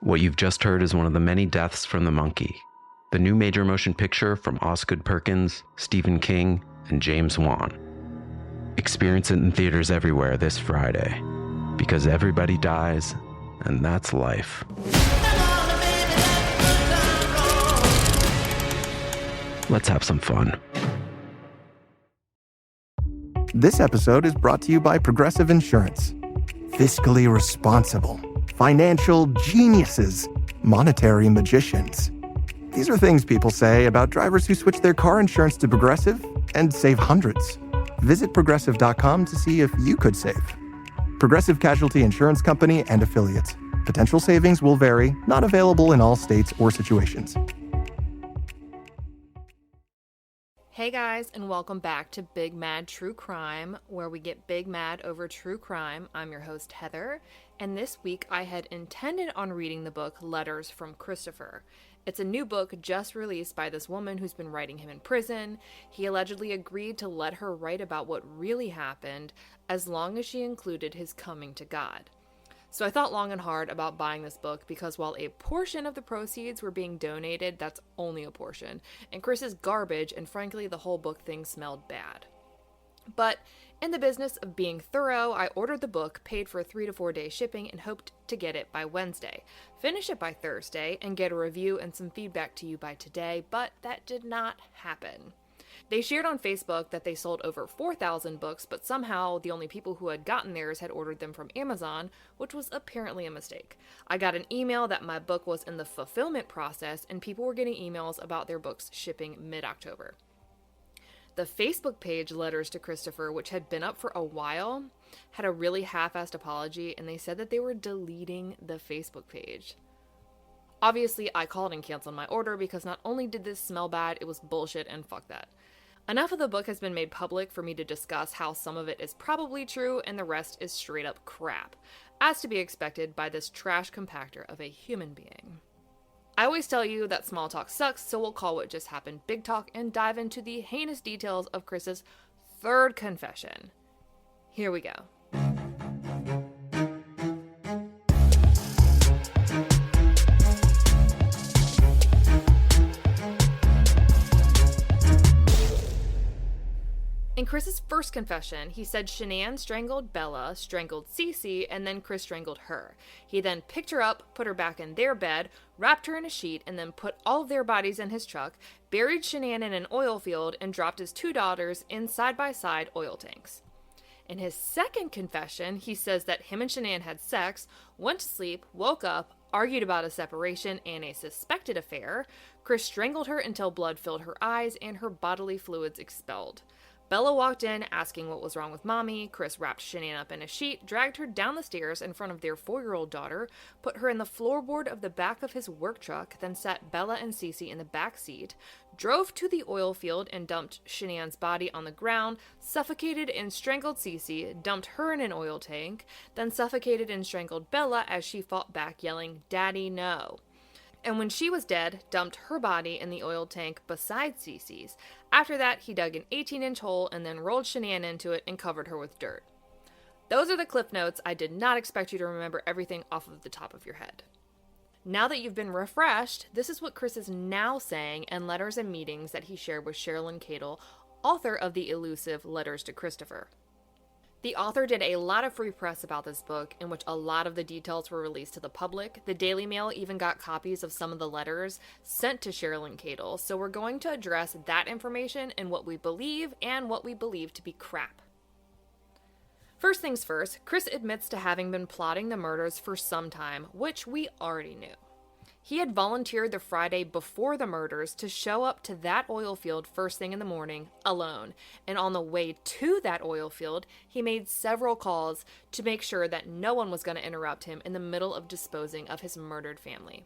What you've just heard is one of the many deaths from the monkey, the new major motion picture from Osgood Perkins, Stephen King, and James Wan. Experience it in theaters everywhere this Friday, because everybody dies, and that's life. Let's have some fun. This episode is brought to you by Progressive Insurance. Fiscally responsible, financial geniuses, monetary magicians. These are things people say about drivers who switch their car insurance to Progressive and save hundreds. Visit Progressive.com to see if you could save. Progressive Casualty Insurance Company and Affiliates. Potential savings will vary, not available in all states or situations. Hey guys, and welcome back to Big Mad True Crime, where we get big mad over true crime. I'm your host, Heather, and this week I had intended on reading the book Letters from Christopher. It's a new book just released by this woman who's been writing him in prison. He allegedly agreed to let her write about what really happened, as long as she included his coming to God. So I thought long and hard about buying this book because while a portion of the proceeds were being donated, that's only a portion, and Chris is garbage, and frankly the whole book thing smelled bad. But in the business of being thorough, I ordered the book, paid for 3 to 4 day shipping, and hoped to get it by Wednesday, finish it by Thursday, and get a review and some feedback to you by today, but that did not happen. They shared on Facebook that they sold over 4,000 books, but somehow the only people who had gotten theirs had ordered them from Amazon, which was apparently a mistake. I got an email that my book was in the fulfillment process, and people were getting emails about their books shipping mid-October. The Facebook page Letters to Christopher, which had been up for a while, had a really half-assed apology, and they said that they were deleting the Facebook page. Obviously, I called and canceled my order because not only did this smell bad, it was bullshit, and fuck that. Enough of the book has been made public for me to discuss how some of it is probably true and the rest is straight up crap, as to be expected by this trash compactor of a human being. I always tell you that small talk sucks, so we'll call what just happened big talk and dive into the heinous details of Chris's third confession. Here we go. In Chris's first confession, he said Shanann strangled Bella, strangled Cece, and then Chris strangled her. He then picked her up, put her back in their bed, wrapped her in a sheet, and then put all of their bodies in his truck, buried Shanann in an oil field, and dropped his 2 daughters in side-by-side oil tanks. In his second confession, he says that him and Shanann had sex, went to sleep, woke up, argued about a separation and a suspected affair. Chris strangled her until blood filled her eyes and her bodily fluids expelled. Bella walked in, asking what was wrong with Mommy. Chris wrapped Shanann up in a sheet, dragged her down the stairs in front of their 4-year-old daughter, put her in the floorboard of the back of his work truck, then sat Bella and Cece in the back seat, drove to the oil field and dumped Shanann's body on the ground, suffocated and strangled Cece, dumped her in an oil tank, then suffocated and strangled Bella as she fought back, yelling, "Daddy, no." And when she was dead, dumped her body in the oil tank beside Cece's. After that, he dug an 18-inch hole and then rolled Shanann into it and covered her with dirt. Those are the cliff notes. I did not expect you to remember everything off of the top of your head. Now that you've been refreshed, this is what Chris is now saying in letters and meetings that he shared with Sherilyn Cadle, author of the elusive Letters to Christopher. The author did a lot of free press about this book, in which a lot of the details were released to the public. The Daily Mail even got copies of some of the letters sent to Sherilyn Cadle, so we're going to address that information and what we believe and what we believe to be crap. First things first, Chris admits to having been plotting the murders for some time, which we already knew. He had volunteered the Friday before the murders to show up to that oil field first thing in the morning, alone, and on the way to that oil field, he made several calls to make sure that no one was going to interrupt him in the middle of disposing of his murdered family.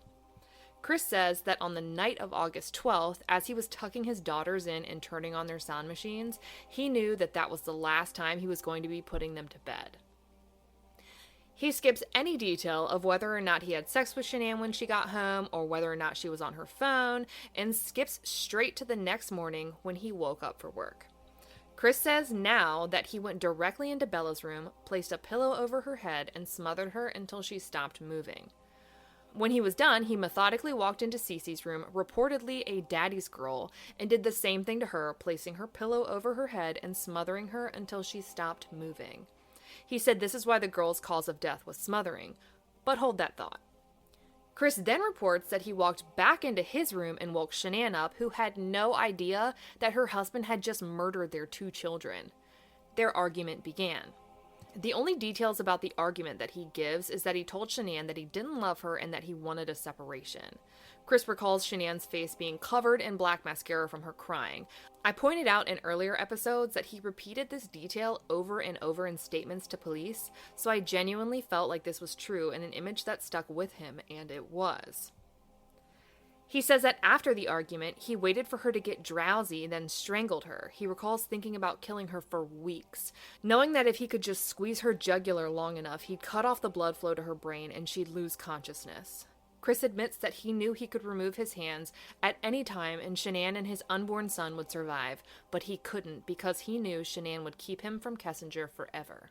Chris says that on the night of August 12th, as he was tucking his daughters in and turning on their sound machines, he knew that that was the last time he was going to be putting them to bed. He skips any detail of whether or not he had sex with Shanann when she got home or whether or not she was on her phone, and skips straight to the next morning when he woke up for work. Chris says now that he went directly into Bella's room, placed a pillow over her head, and smothered her until she stopped moving. When he was done, he methodically walked into Cece's room, reportedly a daddy's girl, and did the same thing to her, placing her pillow over her head and smothering her until she stopped moving. He said this is why the girl's cause of death was smothering. But hold that thought. Chris then reports that he walked back into his room and woke Shanann up, who had no idea that her husband had just murdered their 2 children. Their argument began. The only details about the argument that he gives is that he told Shanann that he didn't love her and that he wanted a separation. Chris recalls Shanann's face being covered in black mascara from her crying. I pointed out in earlier episodes that he repeated this detail over and over in statements to police, so I genuinely felt like this was true and an image that stuck with him, and it was. He says that after the argument, he waited for her to get drowsy, then strangled her. He recalls thinking about killing her for weeks, knowing that if he could just squeeze her jugular long enough, he'd cut off the blood flow to her brain and she'd lose consciousness. Chris admits that he knew he could remove his hands at any time and Shanann and his unborn son would survive, but he couldn't because he knew Shanann would keep him from Kessinger forever.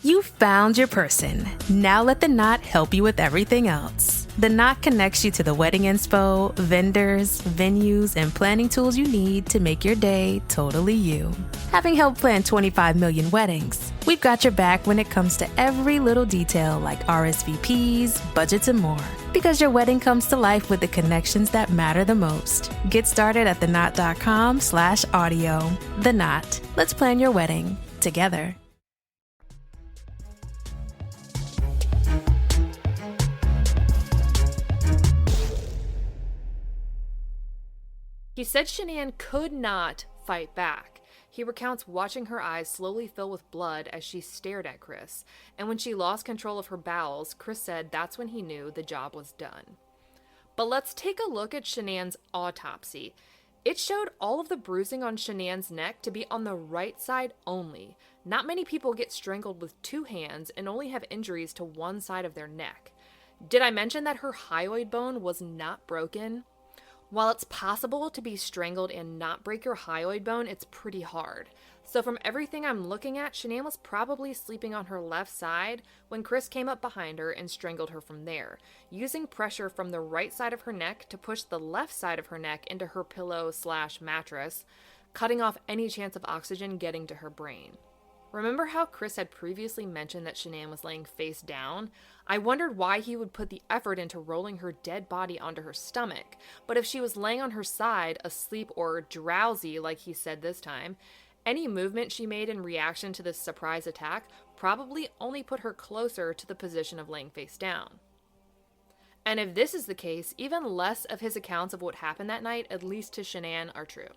You found your person. Now let The Knot help you with everything else. The Knot connects you to the wedding inspo, vendors, venues, and planning tools you need to make your day totally you. Having helped plan 25 million weddings, we've got your back when it comes to every little detail like RSVPs, budgets, and more. Because your wedding comes to life with the connections that matter the most. Get started at theknot.com/audio. The Knot. Let's plan your wedding together. He said Shanann could not fight back. He recounts watching her eyes slowly fill with blood as she stared at Chris, and when she lost control of her bowels, Chris said that's when he knew the job was done. But let's take a look at Shanann's autopsy. It showed all of the bruising on Shanann's neck to be on the right side only. Not many people get strangled with 2 hands and only have injuries to one side of their neck. Did I mention that her hyoid bone was not broken? While it's possible to be strangled and not break your hyoid bone, it's pretty hard. So from everything I'm looking at, Shanann was probably sleeping on her left side when Chris came up behind her and strangled her from there, using pressure from the right side of her neck to push the left side of her neck into her pillow/mattress, cutting off any chance of oxygen getting to her brain. Remember how Chris had previously mentioned that Shanann was laying face down? I wondered why he would put the effort into rolling her dead body onto her stomach, but if she was laying on her side, asleep or drowsy like he said this time, any movement she made in reaction to this surprise attack probably only put her closer to the position of laying face down. And if this is the case, even less of his accounts of what happened that night, at least to Shanann, are true.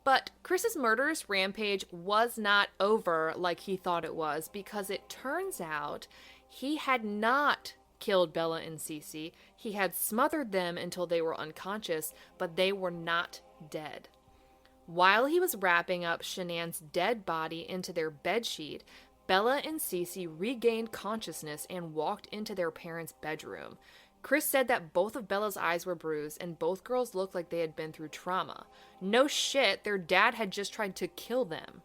But Chris's murderous rampage was not over like he thought it was, because it turns out he had not killed Bella and Cece. He had smothered them until they were unconscious, but they were not dead. While he was wrapping up Shanann's dead body into their bedsheet, Bella and Cece regained consciousness and walked into their parents' bedroom. Chris said that both of Bella's eyes were bruised and both girls looked like they had been through trauma. No shit, their dad had just tried to kill them.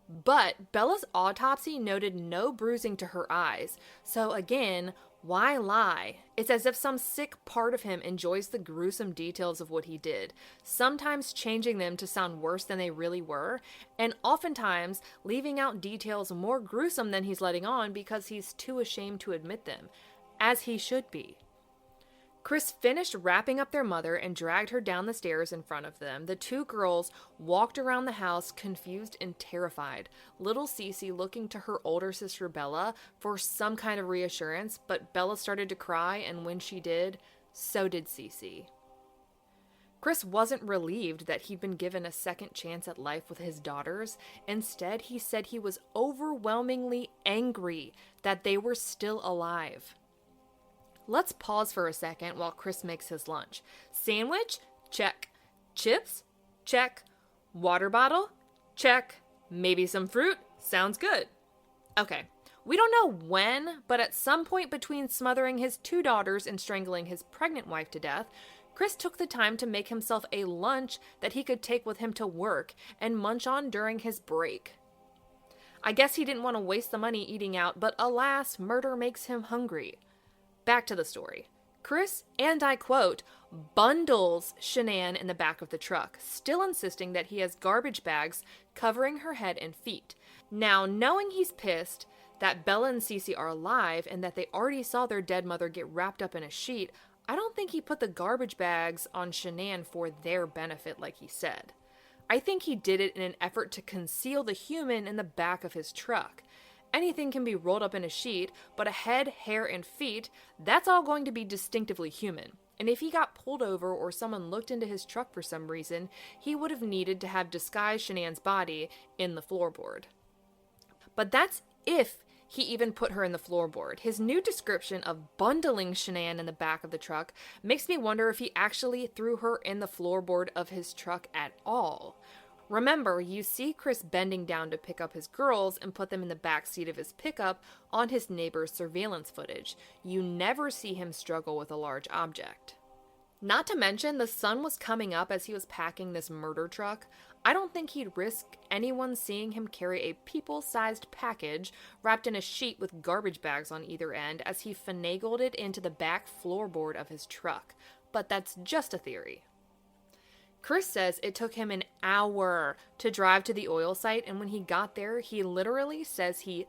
But Bella's autopsy noted no bruising to her eyes, so again, why lie? It's as if some sick part of him enjoys the gruesome details of what he did, sometimes changing them to sound worse than they really were, and oftentimes leaving out details more gruesome than he's letting on because he's too ashamed to admit them, as he should be. Chris finished wrapping up their mother and dragged her down the stairs in front of them. The 2 girls walked around the house confused and terrified. Little Cece looking to her older sister Bella for some kind of reassurance, but Bella started to cry, and when she did, so did Cece. Chris wasn't relieved that he'd been given a second chance at life with his daughters. Instead, he said he was overwhelmingly angry that they were still alive. Let's pause for a second while Chris makes his lunch. Sandwich? Check. Chips? Check. Water bottle? Check. Maybe some fruit? Sounds good. Okay, we don't know when, but at some point between smothering his 2 daughters and strangling his pregnant wife to death, Chris took the time to make himself a lunch that he could take with him to work and munch on during his break. I guess he didn't want to waste the money eating out, but alas, murder makes him hungry. Back to the story. Chris, and I quote, bundles Shanann in the back of the truck, still insisting that he has garbage bags covering her head and feet. Now, knowing he's pissed that Bella and Cece are alive and that they already saw their dead mother get wrapped up in a sheet, I don't think he put the garbage bags on Shanann for their benefit like he said. I think he did it in an effort to conceal the human in the back of his truck. Anything can be rolled up in a sheet, but a head, hair, and feet, that's all going to be distinctively human. And if he got pulled over or someone looked into his truck for some reason, he would have needed to have disguised Shanann's body in the floorboard. But that's if he even put her in the floorboard. His new description of bundling Shanann in the back of the truck makes me wonder if he actually threw her in the floorboard of his truck at all. Remember, you see Chris bending down to pick up his girls and put them in the back seat of his pickup on his neighbor's surveillance footage. You never see him struggle with a large object. Not to mention, the sun was coming up as he was packing this murder truck. I don't think he'd risk anyone seeing him carry a people-sized package wrapped in a sheet with garbage bags on either end as he finagled it into the back floorboard of his truck. But that's just a theory. Chris says it took him an hour to drive to the oil site, and when he got there, he literally says he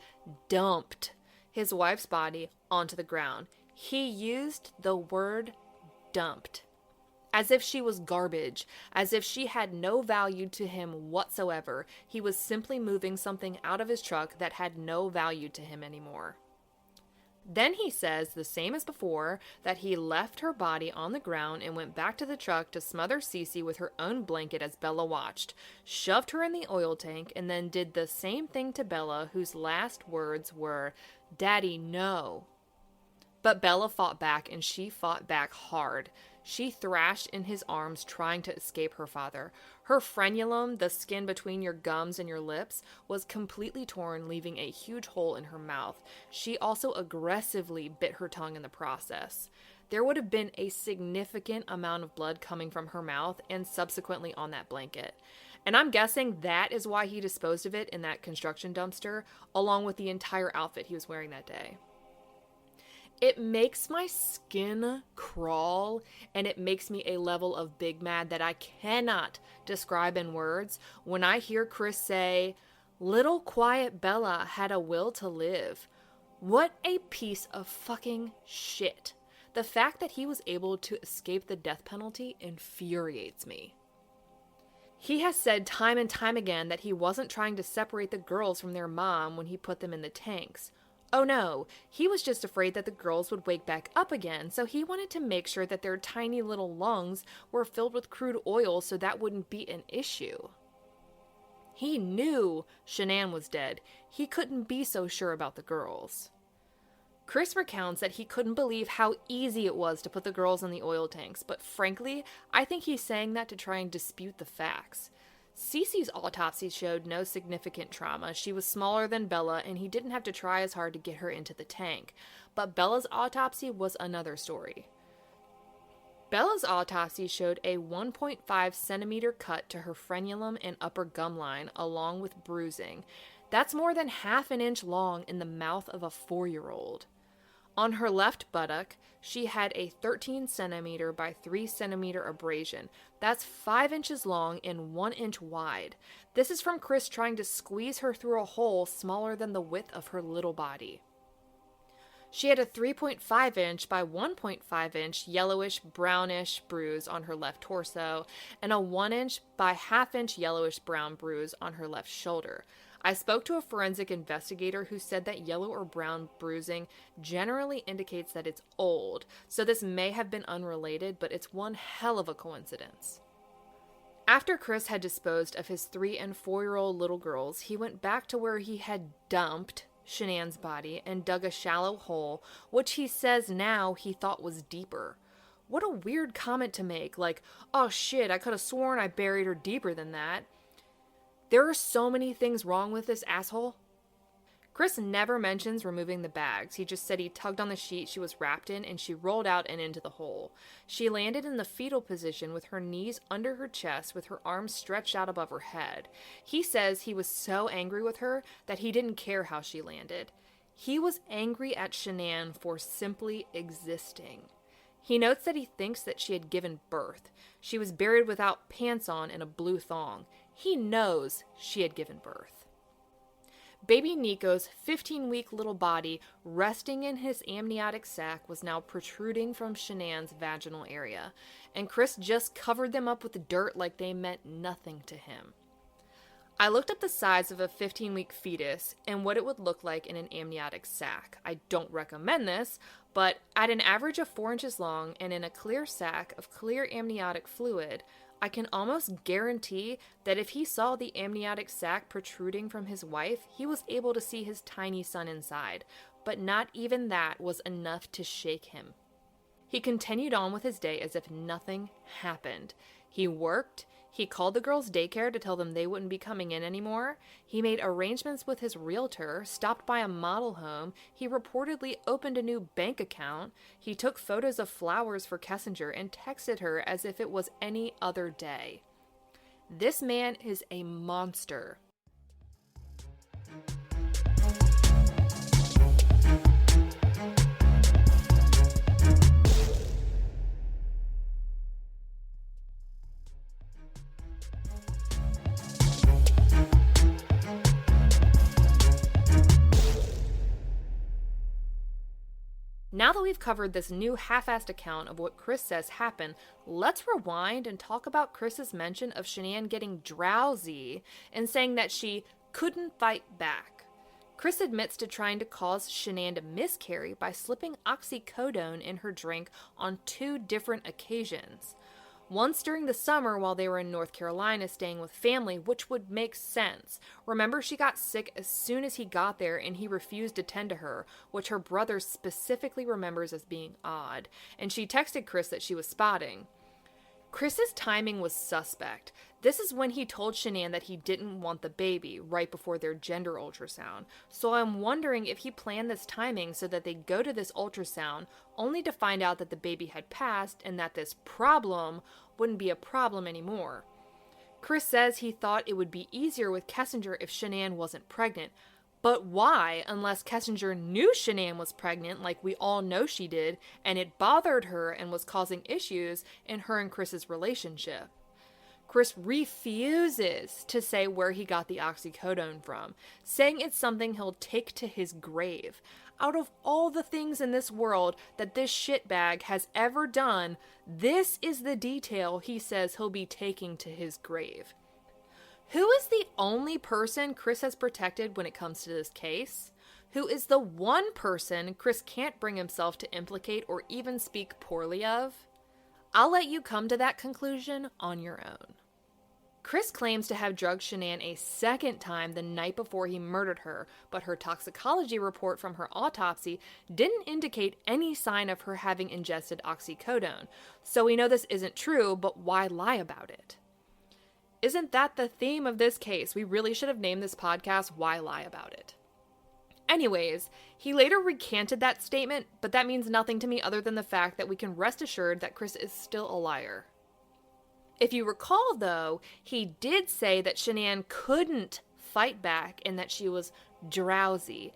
dumped his wife's body onto the ground. He used the word dumped. As if she was garbage, as if she had no value to him whatsoever. He was simply moving something out of his truck that had no value to him anymore. Then he says, the same as before, that he left her body on the ground and went back to the truck to smother Cece with her own blanket as Bella watched, shoved her in the oil tank, and then did the same thing to Bella, whose last words were, "Daddy, no." But Bella fought back, and she fought back hard. She thrashed in his arms, trying to escape her father. Her frenulum, the skin between your gums and your lips, was completely torn, leaving a huge hole in her mouth. She also aggressively bit her tongue in the process. There would have been a significant amount of blood coming from her mouth and subsequently on that blanket. And I'm guessing that is why he disposed of it in that construction dumpster, along with the entire outfit he was wearing that day. It makes my skin crawl, and it makes me a level of big mad that I cannot describe in words when I hear Chris say, "Little quiet Bella had a will to live." What a piece of fucking shit. The fact that he was able to escape the death penalty infuriates me. He has said time and time again that he wasn't trying to separate the girls from their mom when he put them in the tanks. Oh no, he was just afraid that the girls would wake back up again, so he wanted to make sure that their tiny little lungs were filled with crude oil so that wouldn't be an issue. He knew Shanann was dead. He couldn't be so sure about the girls. Chris recounts that he couldn't believe how easy it was to put the girls in the oil tanks, but frankly, I think he's saying that to try and dispute the facts. Cece's autopsy showed no significant trauma. She was smaller than Bella, and he didn't have to try as hard to get her into the tank. But Bella's autopsy was another story. Bella's autopsy showed a 1.5 centimeter cut to her frenulum and upper gum line, along with bruising. That's more than half an inch long in the mouth of a 4-year-old. On her left buttock, she had a 13 centimeter by 3 centimeter abrasion. That's 5 inches long and 1 inch wide. This is from Chris trying to squeeze her through a hole smaller than the width of her little body. She had a 3.5 inch by 1.5 inch yellowish brownish bruise on her left torso and a 1 inch by half inch yellowish brown bruise on her left shoulder. I spoke to a forensic investigator who said that yellow or brown bruising generally indicates that it's old, so this may have been unrelated, but it's one hell of a coincidence. After Chris had disposed of his 3 and 4-year-old little girls, he went back to where he had dumped Shanann's body and dug a shallow hole, which he says now he thought was deeper. What a weird comment to make, like, oh shit, I could have sworn I buried her deeper than that. There are so many things wrong with this asshole. Chris never mentions removing the bags. He just said he tugged on the sheet she was wrapped in and she rolled out and into the hole. She landed in the fetal position with her knees under her chest with her arms stretched out above her head. He says he was so angry with her that he didn't care how she landed. He was angry at Shanann for simply existing. He notes that he thinks that she had given birth. She was buried without pants on in a blue thong. He knows she had given birth. Baby Nico's 15-week little body resting in his amniotic sac was now protruding from Shanann's vaginal area, and Chris just covered them up with dirt like they meant nothing to him. I looked up the size of a 15-week fetus and what it would look like in an amniotic sac. I don't recommend this, but at an average of 4 inches long and in a clear sac of clear amniotic fluid, I can almost guarantee that if he saw the amniotic sac protruding from his wife, he was able to see his tiny son inside, but not even that was enough to shake him. He continued on with his day as if nothing happened. He worked. He called the girls' daycare to tell them they wouldn't be coming in anymore. He made arrangements with his realtor, stopped by a model home. He reportedly opened a new bank account. He took photos of flowers for Kessinger and texted her as if it was any other day. This man is a monster. Now that we've covered this new half-assed account of what Chris says happened, let's rewind and talk about Chris's mention of Shanann getting drowsy and saying that she couldn't fight back. Chris admits to trying to cause Shanann to miscarry by slipping oxycodone in her drink on 2 different occasions. Once during the summer while they were in North Carolina staying with family, which would make sense. Remember, she got sick as soon as he got there and he refused to tend to her, which her brother specifically remembers as being odd, and she texted Chris that she was spotting. Chris's timing was suspect. This is when he told Shanann that he didn't want the baby, right before their gender ultrasound. So I'm wondering if he planned this timing so that they'd go to this ultrasound, only to find out that the baby had passed and that this problem wouldn't be a problem anymore. Chris says he thought it would be easier with Kessinger if Shanann wasn't pregnant. But why, unless Kessinger knew Shanann was pregnant, like we all know she did, and it bothered her and was causing issues in her and Chris's relationship? Chris refuses to say where he got the oxycodone from, saying it's something he'll take to his grave. Out of all the things in this world that this shitbag has ever done, this is the detail he says he'll be taking to his grave. Who is the only person Chris has protected when it comes to this case? Who is the one person Chris can't bring himself to implicate or even speak poorly of? I'll let you come to that conclusion on your own. Chris claims to have drugged Shanann a second time the night before he murdered her, but her toxicology report from her autopsy didn't indicate any sign of her having ingested oxycodone. So we know this isn't true, but why lie about it? Isn't that the theme of this case? We really should have named this podcast Why Lie About It. Anyways, he later recanted that statement, but that means nothing to me other than the fact that we can rest assured that Chris is still a liar. If you recall, though, he did say that Shanann couldn't fight back and that she was drowsy.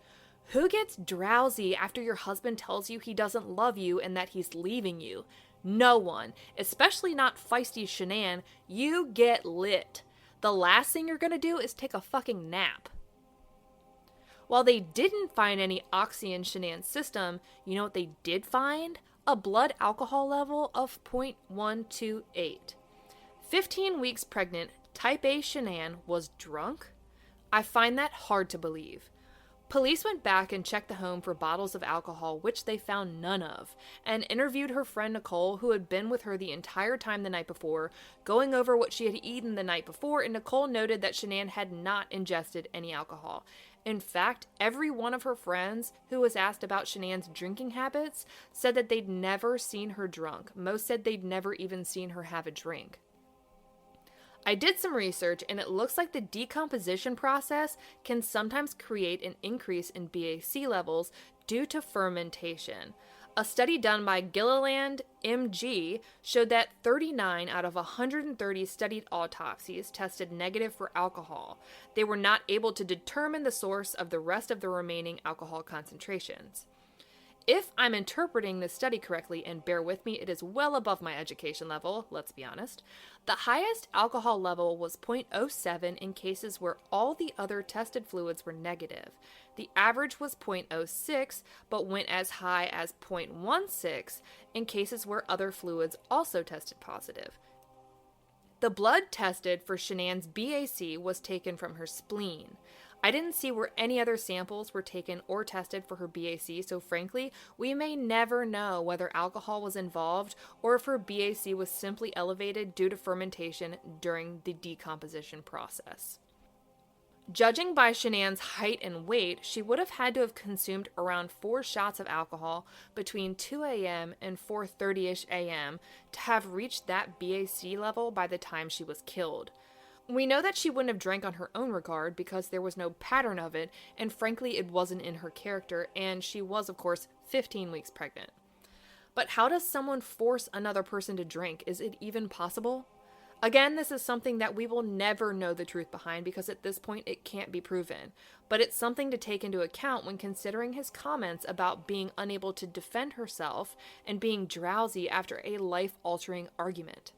Who gets drowsy after your husband tells you he doesn't love you and that he's leaving you? No one, especially not feisty Shanann. You get lit. The last thing you're gonna do is take a fucking nap. While they didn't find any oxy in Shanann's system, you know what they did find? A blood alcohol level of 0.128. 15 weeks pregnant, type A Shanann was drunk? I find that hard to believe. Police went back and checked the home for bottles of alcohol, which they found none of, and interviewed her friend Nicole, who had been with her the entire time the night before, going over what she had eaten the night before, and Nicole noted that Shanann had not ingested any alcohol. In fact, every one of her friends who was asked about Shanann's drinking habits said that they'd never seen her drunk. Most said they'd never even seen her have a drink. I did some research, and it looks like the decomposition process can sometimes create an increase in BAC levels due to fermentation. A study done by Gilliland, MG, showed that 39 out of 130 studied autopsies tested negative for alcohol. They were not able to determine the source of the rest of the remaining alcohol concentrations. If I'm interpreting this study correctly, and bear with me, it is well above my education level, let's be honest, the highest alcohol level was 0.07 in cases where all the other tested fluids were negative. The average was 0.06, but went as high as 0.16 in cases where other fluids also tested positive. The blood tested for Shanann's BAC was taken from her spleen. I didn't see where any other samples were taken or tested for her BAC, so frankly, we may never know whether alcohol was involved or if her BAC was simply elevated due to fermentation during the decomposition process. Judging by Shanann's height and weight, she would have had to have consumed around 4 shots of alcohol between 2 a.m. and 4:30ish a.m. to have reached that BAC level by the time she was killed. We know that she wouldn't have drank on her own regard because there was no pattern of it, and frankly it wasn't in her character, and she was, of course, 15 weeks pregnant. But how does someone force another person to drink? Is it even possible? Again, this is something that we will never know the truth behind because at this point it can't be proven. But it's something to take into account when considering his comments about being unable to defend herself and being drowsy after a life-altering argument.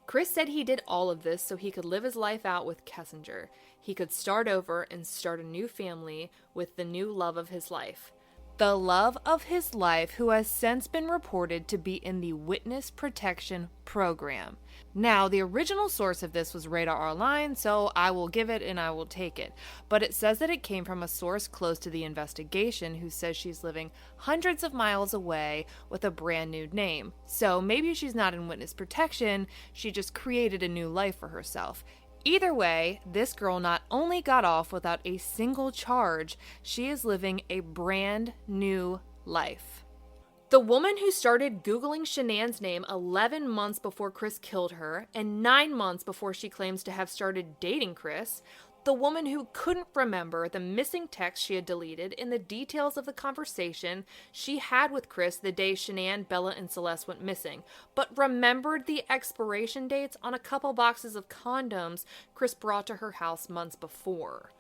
Chris said he did all of this so he could live his life out with Kessinger. He could start over and start a new family with the new love of his life. The love of his life, who has since been reported to be in the Witness Protection Program. Now, the original source of this was Radar Online, so I will give it and I will take it. But it says that it came from a source close to the investigation who says she's living hundreds of miles away with a brand new name. So maybe she's not in witness protection, she just created a new life for herself. Either way, this girl not only got off without a single charge, she is living a brand new life. The woman who started Googling Shanann's name 11 months before Chris killed her, and 9 months before she claims to have started dating Chris, the woman who couldn't remember the missing text she had deleted in the details of the conversation she had with Chris the day Shanann, Bella, and Celeste went missing, but remembered the expiration dates on a couple boxes of condoms Chris brought to her house months before.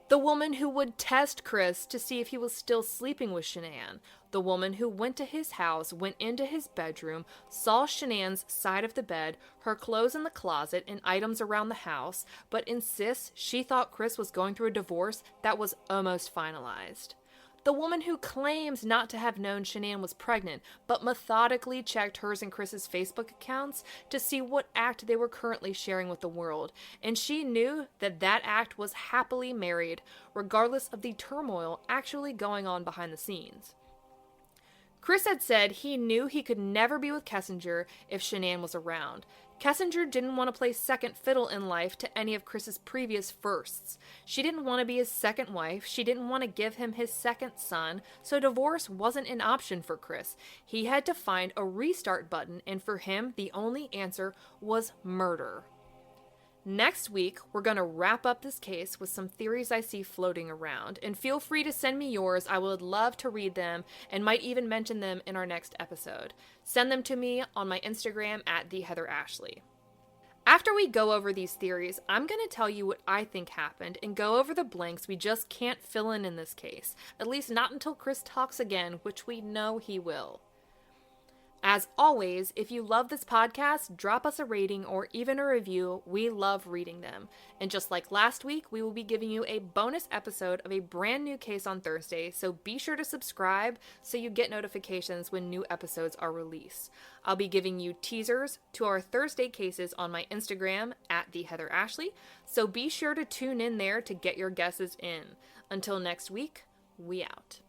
The woman who would test Chris to see if he was still sleeping with Shanann. The woman who went to his house, went into his bedroom, saw Shanann's side of the bed, her clothes in the closet, and items around the house, but insists she thought Chris was going through a divorce that was almost finalized. The woman who claims not to have known Shanann was pregnant, but methodically checked hers and Chris's Facebook accounts to see what act they were currently sharing with the world, and she knew that that act was happily married, regardless of the turmoil actually going on behind the scenes. Chris had said he knew he could never be with Kessinger if Shanann was around. Kessinger didn't want to play second fiddle in life to any of Chris's previous firsts. She didn't want to be his second wife, she didn't want to give him his second son, so divorce wasn't an option for Chris. He had to find a restart button, and for him, the only answer was murder. Next week, we're going to wrap up this case with some theories I see floating around, and feel free to send me yours. I would love to read them and might even mention them in our next episode. Send them to me on my Instagram at @TheHeatherAshley. After we go over these theories, I'm going to tell you what I think happened and go over the blanks we just can't fill in this case, at least not until Chris talks again, which we know he will. As always, if you love this podcast, drop us a rating or even a review. We love reading them. And just like last week, we will be giving you a bonus episode of a brand new case on Thursday, so be sure to subscribe so you get notifications when new episodes are released. I'll be giving you teasers to our Thursday cases on my Instagram at @TheHeatherAshley, so be sure to tune in there to get your guesses in. Until next week, we out.